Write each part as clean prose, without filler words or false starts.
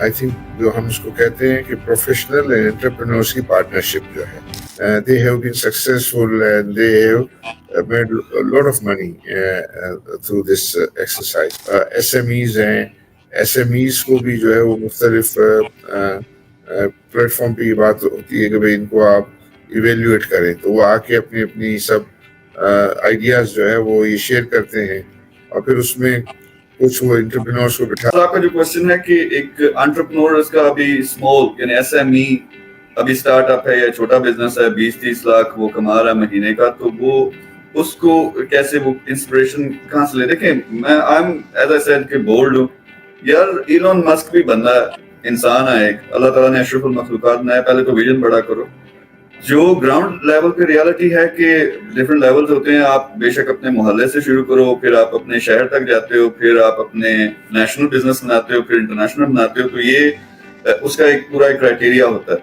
I think जो हम इसको कहते हैं कि प्रोफेशनल एंड एंटरप्रेन्योर्स की पार्टनरशिप जो है, they have been successful and they have made lot of money through this exercise. SMEs हैं, एसएमईज को भी जो है वो मुख्तलिफ प्लेटफॉर्म पे ये बात होती है कि भाई इनको आप इवेल्युएट करें, तो वो आके अपनी अपनी सब आइडियाज जो है वो ये शेयर करते हैं और फिर उसमें कुछ वो एंटरप्रेन्योर्स को बिठा। आपका जो क्वेश्चन है कि एक एंटरप्रेन्योर का अभी स्मॉल यानी एसएमई अभी स्टार्टअप है या छोटा बिजनेस है, 20-30 लाख वो कमा रहा है महीने का, तो वो उसको कैसे वो इंस्पिरेशन कहाँ से ले? देखें, मैं I am as I said कि बोल्ड हूँ यार। इलॉन मस्क भी बंदा इंसान है, एक अल्लाह ताला ने अशरफुल मखलूकात बनाया, पहले तो विजन बड़ा करो। जो ग्राउंड लेवल पे रियलिटी है कि डिफरेंट लेवल्स होते हैं। आप बेशक अपने मोहल्ले से शुरू करो, फिर आप अपने शहर तक जाते हो, फिर आप अपने नेशनल बिजनेस बनाते हो, फिर इंटरनेशनल बनाते हो, तो ये उसका एक पूरा एक क्राइटेरिया होता है।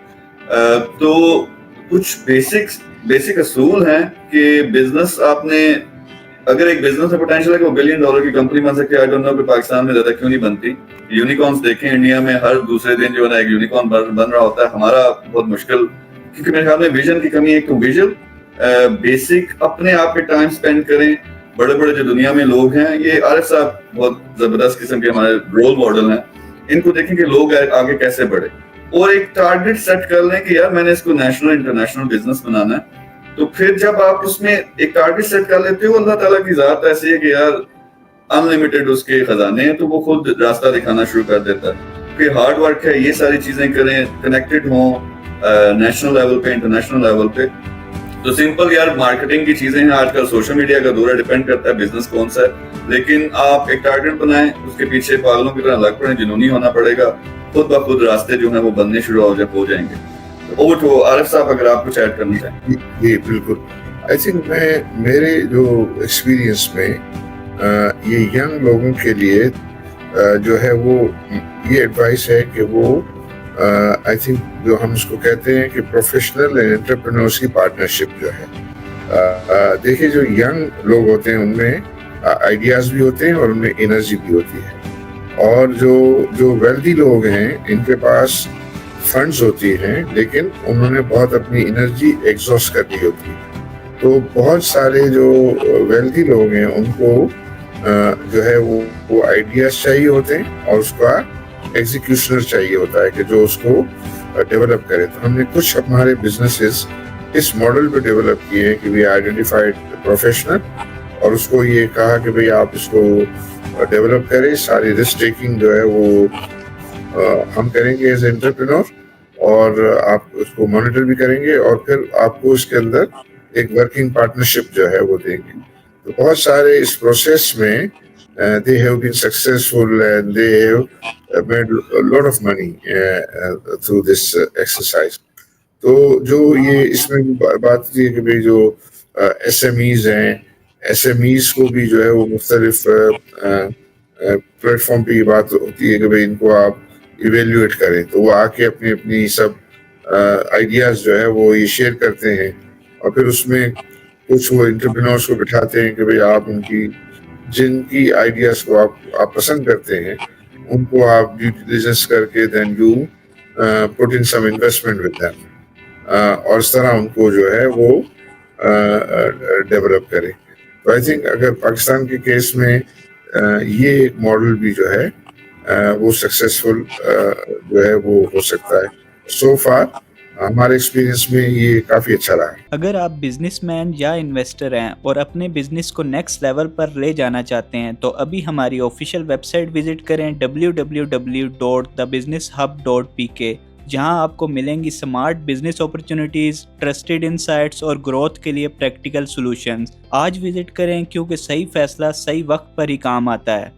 तो कुछ बेसिक असूल हैं कि बिजनेस आपने, अगर एक बिजनेस में पोटेंशियल है कि वो $1 बिलियन की कंपनी बन सकती है, आई डोंट नो कि पाकिस्तान में ज्यादा क्यों नहीं बनती। यूनिकॉर्न्स देखें, इंडिया में हर दूसरे दिन जो है एक यूनिकॉर्न बन रहा होता है। हमारा बहुत मुश्किल, क्योंकि मेरे ख्याल में विजन की कमी है। एक तो विजन बेसिक अपने आप पे टाइम स्पेंड करें। बड़े बड़े जो दुनिया में लोग हैं, ये आरिफ साहब बहुत जबरदस्त किस्म के हमारे रोल मॉडल हैं, इनको देखें कि लोग आगे कैसे बढ़े और एक टारगेट सेट कर लें कि यार मैंने इसको नेशनल इंटरनेशनल बिजनेस बनाना है। तो फिर जब आप उसमें एक टारगेट सेट कर लेते हो, अल्लाह ताला की जात ऐसी है कि यार अनलिमिटेड उसके खजाने हैं, तो वो खुद रास्ता दिखाना शुरू कर देता है। फिर हार्ड वर्क है, ये सारी चीजें करें, कनेक्टेड हों नेशनल लेवल पे, इंटरनेशनल लेवल पे। तो सिंपल यार मार्केटिंग की चीजें हैं, आजकल सोशल मीडिया का दौर है, डिपेंड करता है बिजनेस कौन सा है। लेकिन आप एक टारगेट बनाएं, उसके पीछे पागलों की तरह लग पड़े, जुनूनी होना पड़ेगा, खुद ब खुद रास्ते जो है वो बनने शुरू हो जाएंगे। तो ओवर टू आरिफ साहब, अगर आप कुछ ऐड करना चाहें। जी बिल्कुल। आई थिंक मेरे जो एक्सपीरियंस में ये यंग लोगों के लिए जो है वो ये एडवाइस है कि वो आई थिंक जो हम इसको कहते हैं कि प्रोफेशनल एंड एंटरप्रेन्योर्स की पार्टनरशिप जो है, देखिए जो यंग लोग होते हैं उनमें आइडियाज भी होते हैं और उनमें एनर्जी भी होती है। और जो वेल्दी लोग हैं, इनके पास फंड्स होती हैं, लेकिन उन्होंने बहुत अपनी एनर्जी एग्जॉस्ट कर दी होती है। तो बहुत सारे जो वेल्दी लोग हैं उनको जो है वो आइडियाज चाहिए होते हैं और उसका एग्जीक्यूशनर चाहिए होता है कि जो उसको डेवलप करे। तो हमने कुछ हमारे बिजनेसेस इस मॉडल पे डेवलप किए हैं कि वी आइडेंटिफाइड प्रोफेशनल और उसको ये कहा कि भाई आप इसको डेवलप करें। सारी रिस्क टेकिंग जो है वो हम करेंगे एज एंटरप्रेन्योर और आप उसको मॉनिटर भी करेंगे और फिर आपको इसके अंदर एक वर्किंग पार्टनरशिप जो है वो देंगे। तो बहुत सारे इस प्रोसेस में they have been successful and they have made a lot of money through this exercise. तो जो ये इसमें बात की है कि भाई जो एसएमईज हैं, एसएमईज को भी जो है वो मुख्तलिफ प्लेटफॉर्म पे ये बात होती है कि भाई इनको आप इवेल्युएट करें, तो वो आके अपनी अपनी सब आइडियाज जो है वो ये शेयर करते हैं और फिर उसमें कुछ वो एंटरप्रेन्योर्स को बिठाते हैं कि भाई आप उनकी जिनकी आइडियाज को आप पसंद करते हैं उनको आप ड्यू डिलिजेंस करके then you put in some investment with them और इस तरह उनको जो है वो डेवलप करें। तो आई थिंक अगर पाकिस्तान के केस में ये एक मॉडल भी जो है वो सक्सेसफुल जो है वो हो सकता है। सो फार हमारे एक्सपीरियंस में ये काफ़ी अच्छा रहा है। अगर आप बिजनेसमैन या इन्वेस्टर हैं और अपने बिजनेस को नेक्स्ट लेवल पर ले जाना चाहते हैं तो अभी हमारी ऑफिशियल वेबसाइट विजिट करें www.thebusinesshub.pk, जहां आपको मिलेंगी smart business opportunities, trusted insights और ग्रोथ के लिए प्रैक्टिकल सॉल्यूशंस। आज विजिट करें क्योंकि सही फैसला सही वक्त पर ही काम आता है।